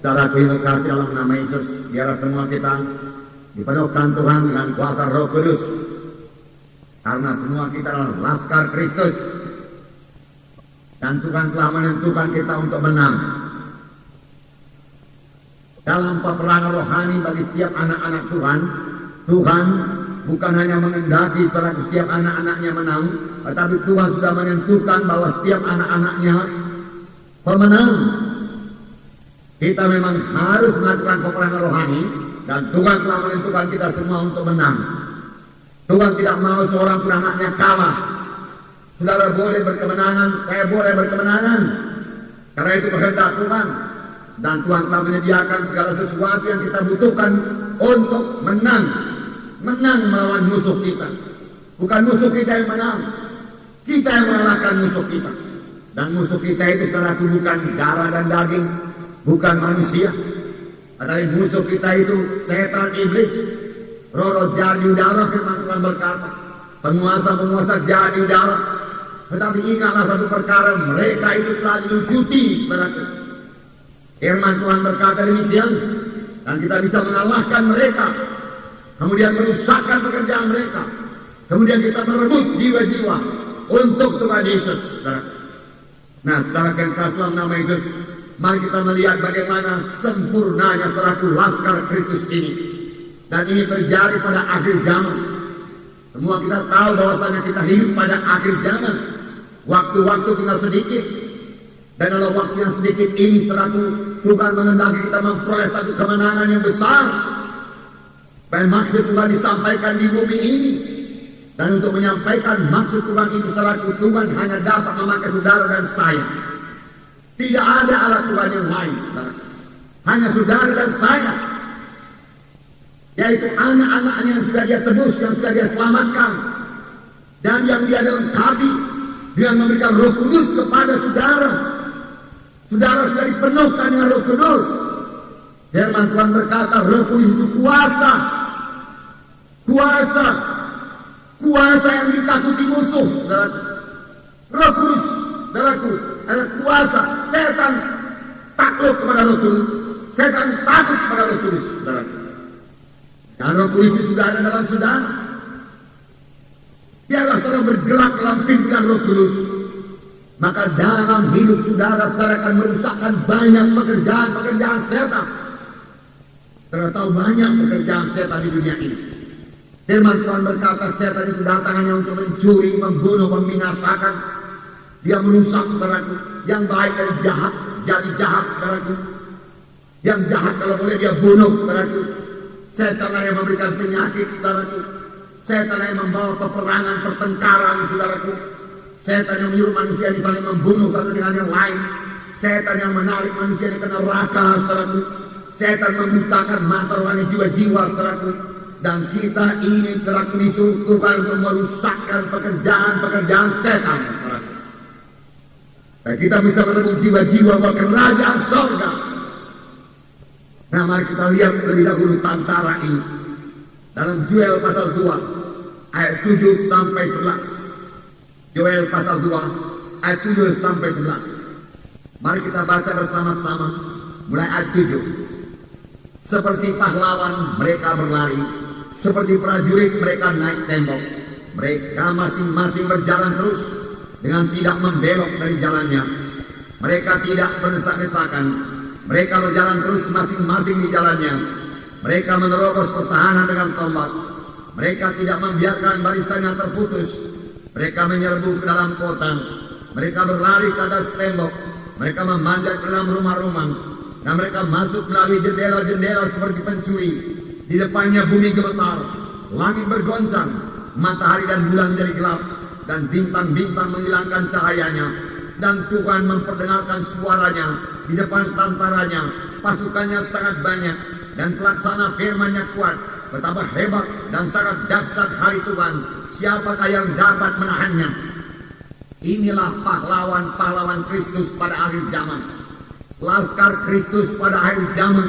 Saudara yang kasih dalam nama Yesus, biarlah semua kita dipenuhkan Tuhan dengan kuasa Roh Kudus. Karena semua kita adalah laskar Kristus. Dan Tuhan telah menentukan kita untuk menang. Dalam peperangan rohani bagi setiap anak-anak Tuhan, Tuhan bukan hanya mengendaki terhadap setiap anak-anaknya menang, tetapi Tuhan sudah menentukan bahwa setiap anak-anaknya pemenang. Kita memang harus melakukan peperangan rohani, dan Tuhan telah menentukan kita semua untuk menang. Tuhan tidak mau seorang pun anaknya kalah. Saudara boleh berkemenangan, saya boleh berkemenangan. Karena itu kehendak Tuhan. Dan Tuhan telah menyediakan segala sesuatu yang kita butuhkan untuk menang. Menang melawan musuh kita. Bukan musuh kita yang menang. Kita yang mengalahkan musuh kita. Dan musuh kita itu saudara bukan darah dan daging. Bukan manusia. Tetapi musuh kita itu setan iblis. Roh-roh jahat di udara, firman Tuhan berkata. Penguasa-penguasa jahat di udara. Tetapi ingatlah satu perkara, mereka itu telah dilucuti berarti. Firman Tuhan berkata demikian. Dan kita bisa mengalahkan mereka. Kemudian merusakkan pekerjaan mereka. Kemudian kita merebut jiwa-jiwa untuk Tuhan Yesus. Nah, setelah kekasih dalam nama Yesus, mari kita melihat bagaimana sempurnanya saudaraku laskar Kristus ini. Dan ini terjadi pada akhir zaman. Semua kita tahu bahwasanya kita hidup pada akhir zaman. Waktu-waktu kita sedikit. Dan dalam waktu yang sedikit ini saudaraku, Tuhan mengendaki kita memperoleh satu kemenangan yang besar. Dan maksud Tuhan disampaikan di bumi ini. Dan untuk menyampaikan maksud Tuhan itu saudaraku, Tuhan hanya dapat memakai saudara dan saya. Tidak ada alat Tuhan yang lain, saudara. Hanya saudara dan saya. Yaitu anak-anaknya yang sudah dia tebus, yang sudah dia selamatkan. Dan yang dia lengkapi dengan memberikan Roh Kudus kepada saudara. Saudara sudah dipenuhkan dengan Roh Kudus. Firman Tuhan berkata, Roh Kudus itu kuasa. Kuasa. Kuasa yang ditakuti musuh. Saudaraku. Roh Kudus, saudaraku, adalah kuasa. Setan takluk kepada Roh Kudus. Setan takut kepada Roh Kudus, saudaraku. Dan Roh Kudus itu sudah ada dalam saudara. Biarlah saudara bergerak dalam pimpinan Roh Kudus. Maka dalam hidup saudara akan merusakkan banyak pekerjaan-pekerjaan setan. Saudara tahu banyak pekerjaan setan di dunia ini. Firman Tuhan berkata setan itu datang hanya untuk mencuri, membunuh, membinasakan. Dia merusak saudaraku. Yang baik dari jahat, jadi jahat saudaraku. Yang jahat kalau boleh dia bunuh saudaraku. Setan yang memberikan penyakit saudaraku. Setan yang membawa peperangan, pertengkaran saudaraku. Setan yang menyuruh manusia ini saling membunuh satu dengan yang lain. Setan yang menarik manusia ini ke neraka saudaraku. Setan membutakan mata rohani jiwa-jiwa saudaraku. Dan kita ini telah disuruh Tuhan untuk merusakkan pekerjaan-pekerjaan setan saudaraku. Dan kita bisa merebut jiwa-jiwa ke kerajaan surga. Nah, mari kita lihat lebih dahulu tantara ini. Dalam Yoel pasal 2 ayat 7 sampai 11. Yoel pasal 2 ayat 7 sampai 11. Mari kita baca bersama-sama mulai ayat 7. Seperti pahlawan mereka berlari, seperti prajurit mereka naik tembok. Mereka masing-masing berjalan terus dengan tidak membelok dari jalannya. Mereka tidak berdesak-desakan. Mereka berjalan terus masing-masing di jalannya. Mereka menerobos pertahanan dengan tombak. Mereka tidak membiarkan barisannya terputus. Mereka menyerbu ke dalam kota. Mereka berlari ke atas tembok. Mereka memanjat ke dalam rumah-rumah. Dan mereka masuk melalui jendela-jendela seperti pencuri. Di depannya bumi gemetar. Langit bergoncang. Matahari dan bulan menjadi gelap. Dan bintang-bintang menghilangkan cahayanya. Dan Tuhan memperdengarkan suaranya. Di depan tantaranya, pasukannya sangat banyak. Dan pelaksana firman-Nya kuat. Betapa hebat dan sangat dahsyat hari Tuhan. Siapakah yang dapat menahannya? Inilah pahlawan-pahlawan Kristus pada akhir zaman. Laskar Kristus pada akhir zaman.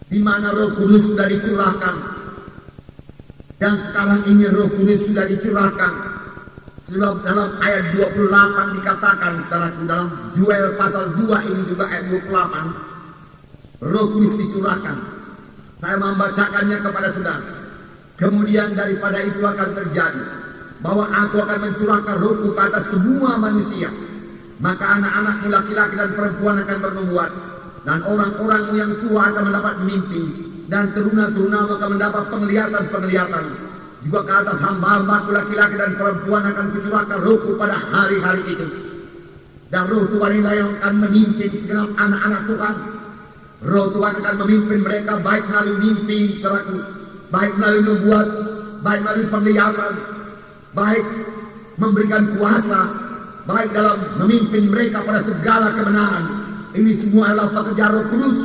Di mana Roh Kudus sudah dicurahkan. Dan sekarang ini Roh Kudus sudah dicurahkan. Sebab dalam ayat 28 dikatakan dalam Yoel pasal 2 ini juga ayat 28. Roh Kudus dicurahkan. Saya membacakannya kepada saudara. Kemudian daripada itu akan terjadi bahwa aku akan mencurahkan rohku ke atas semua manusia. Maka anak-anakmu laki-laki dan perempuan akan bernubuat, dan orang-orang yang tua akan mendapat mimpi, dan teruna-teruna akan mendapat penglihatan-penglihatan. Juga ke atas hamba-hambaku laki-laki dan perempuan akan kucurahkan rohku pada hari-hari itu. Dan roh Tuhan inilah yang akan memimpin segenap anak-anak Tuhan. Roh Tuhan akan memimpin mereka baik melalui mimpi, saudaraku, baik melalui nubuat, baik melalui penglihatan, baik memberikan kuasa, baik dalam memimpin mereka pada segala kebenaran. Ini semua adalah pekerjaan Roh Kudus,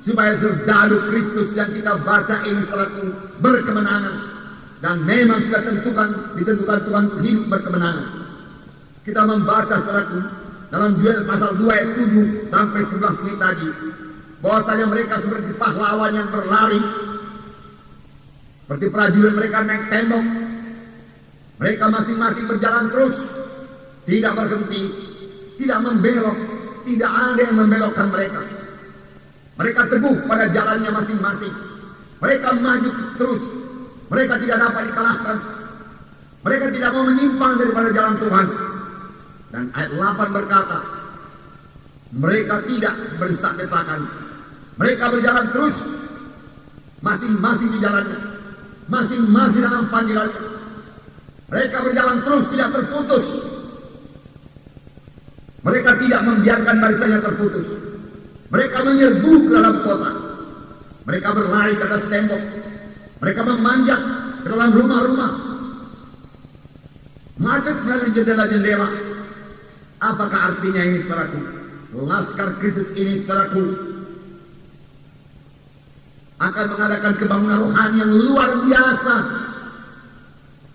supaya serdadu Kristus yang kita baca ini saudaraku berkemenangan. Dan memang sudah ditentukan Tuhan untuk hidup berkemenangan. Kita membaca saudaraku dalam Yoel pasal 2 ayat 7 sampai 11 ini tadi, bahwasanya mereka seperti pahlawan yang berlari, seperti prajurit mereka naik tembok. Mereka masing-masing berjalan terus, tidak berhenti, tidak membelok, tidak ada yang membelokkan mereka. Mereka teguh pada jalannya masing-masing. Mereka maju terus. Mereka tidak dapat dikalahkan. Mereka tidak mau menyimpang daripada jalan Tuhan. Dan ayat 8 berkata, mereka tidak berdesak-desakan. Mereka berjalan terus, masing-masing di jalannya, masing-masing dalam panggilannya. Mereka berjalan terus, tidak terputus. Mereka tidak membiarkan barisannya terputus. Mereka menyerbu ke dalam kota. Mereka berlari ke atas tembok. Mereka memanjat ke dalam rumah-rumah. Masuk melalui jendela-jendela. Apakah artinya ini, saudaraku? Laskar Kristus ini, saudaraku, akan mengadakan kebangunan rohani yang luar biasa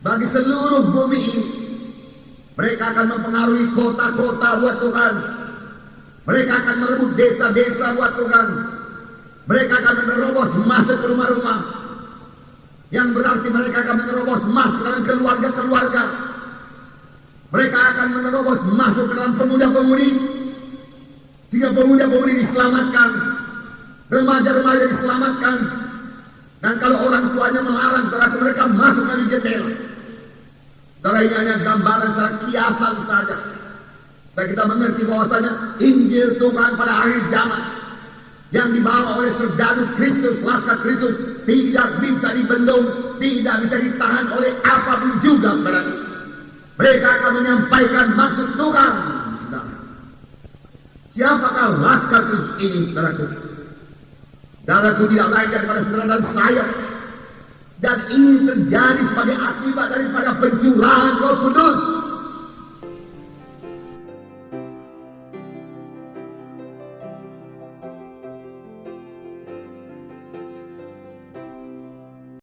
bagi seluruh bumi ini. Mereka akan mempengaruhi kota-kota buat Tuhan. Mereka akan merebut desa-desa buat Tuhan. Mereka akan menerobos masuk ke rumah-rumah, yang berarti mereka akan menerobos masuk dalam keluarga-keluarga. Mereka akan menerobos masuk ke dalam pemuda-pemudi, sehingga pemuda-pemudi diselamatkan, remaja-remaja diselamatkan. Dan kalau orang tuanya melarang, mereka masuk dari jendela. Saudara, ini hanya gambaran secara kiasan saja. Dan kita mengerti bahwasanya Injil Tuhan pada akhir zaman yang dibawa oleh serdadu Kristus, laskar Kristus, tidak bisa dibendung, tidak bisa ditahan oleh apapun juga. Mereka akan menyampaikan maksud Tuhan. Siapakah laskar Kristus ini, saudaraku? Saudaraku, tidak lain daripada saudara dan saya. Dan ini terjadi sebagai akibat daripada pencurahan Roh Kudus.